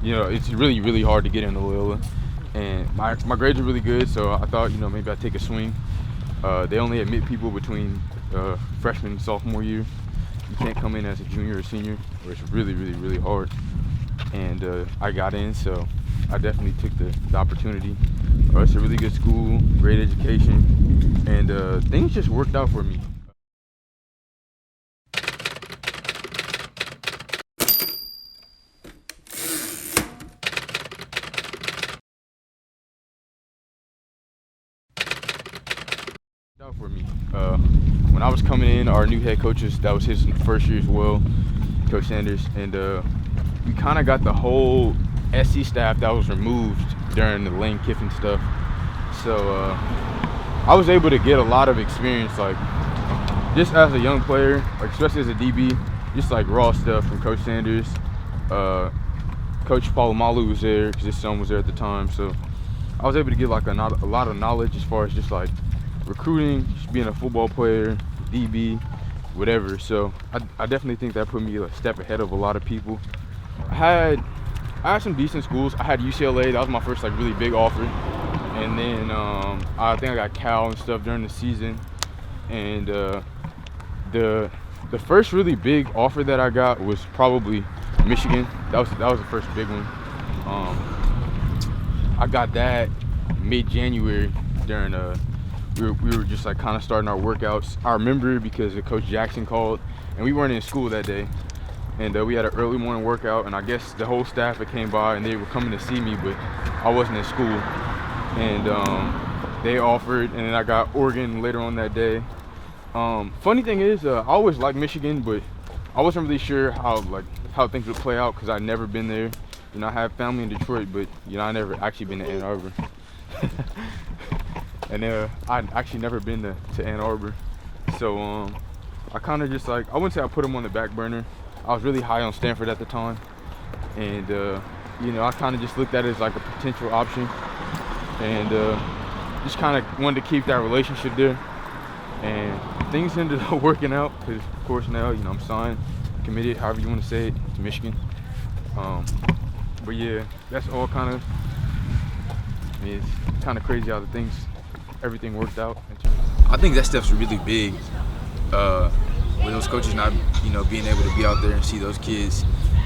it's really, really hard to get into Loyola. And my grades are really good, so I thought, maybe I'd take a swing. They only admit people between freshman and sophomore year. You can't come in as a junior or senior, or it's really, really, really hard. And I got in, so I definitely took the opportunity. It's a really good school, great education, and things just worked out for me. When I was coming in, our new head coaches, that was his first year as well, Coach Sanders, and we kind of got the whole SC staff that was removed during the Lane Kiffin stuff. So I was able to get a lot of experience, like just as a young player, like especially as a DB, just like raw stuff from Coach Sanders. Coach Palomalu was there because his son was there at the time, so I was able to get like a lot of knowledge as far as just like recruiting, just being a football player, DB, whatever. So I definitely think that put me a step ahead of a lot of people. I had some decent schools. I had UCLA. That was my first like really big offer, and then I think I got Cal and stuff during the season. And the first really big offer that I got was probably Michigan. That was the first big one. I got that mid-January during we were just like kind of starting our workouts. I remember because Coach Jackson called, and we weren't in school that day, and we had an early morning workout, and I guess the whole staff that came by and they were coming to see me, but I wasn't in school, and they offered, and then I got Oregon later on that day. Funny thing is, I always liked Michigan, but I wasn't really sure how things would play out because I'd never been there. I have family in Detroit, but I never actually been to Ann Arbor. And I'd actually never been to Ann Arbor. So I kind of just I wouldn't say I put them on the back burner. I was really high on Stanford at the time. And, I kind of just looked at it as like a potential option. And just kind of wanted to keep that relationship there. And things ended up working out because, of course, now, I'm signed, committed, however you want to say it, to Michigan. But yeah, that's all kind of, it's kind of crazy how everything worked out. I think that stuff's really big. With those coaches not, being able to be out there and see those kids.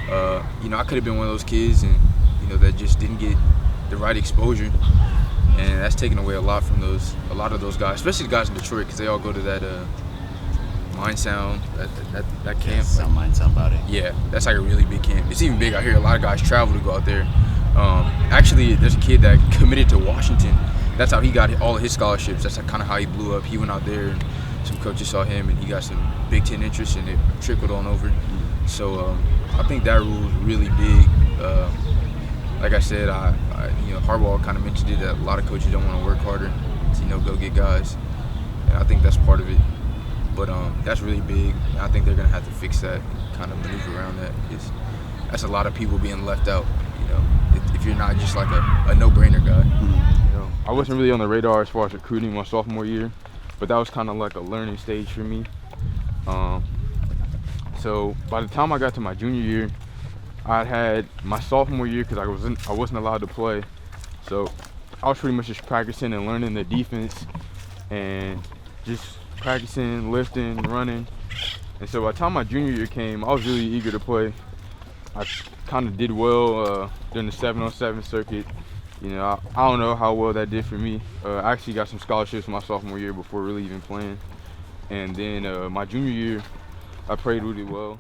I could have been one of those kids, and that just didn't get the right exposure, and that's taken away a lot from a lot of those guys, especially the guys in Detroit, because they all go to that Mind Sound, that camp. Some Mind Sound about it. Yeah, that's like a really big camp. It's even big out here. A lot of guys travel to go out there. Actually, there's a kid that committed to Washington. That's how he got all of his scholarships. That's kind of how he blew up. He went out there, and some coaches saw him, and he got some Big Ten interest, and it trickled on over. So I think that rule is really big. Like I said, Harbaugh kind of mentioned it, that a lot of coaches don't want to work harder to go get guys, and I think that's part of it. But that's really big, and I think they're gonna have to fix that, kind of maneuver around that, because that's a lot of people being left out. If you're not just like a no-brainer guy. I wasn't really on the radar as far as recruiting my sophomore year, but that was kind of like a learning stage for me. So by the time I got to my junior year, I had my sophomore year because I wasn't allowed to play. So I was pretty much just practicing and learning the defense and just practicing, lifting, running. And so by the time my junior year came, I was really eager to play. I kind of did well during the 7-on-7 circuit. I don't know how well that did for me. I actually got some scholarships my sophomore year before really even playing. And then my junior year, I played really well.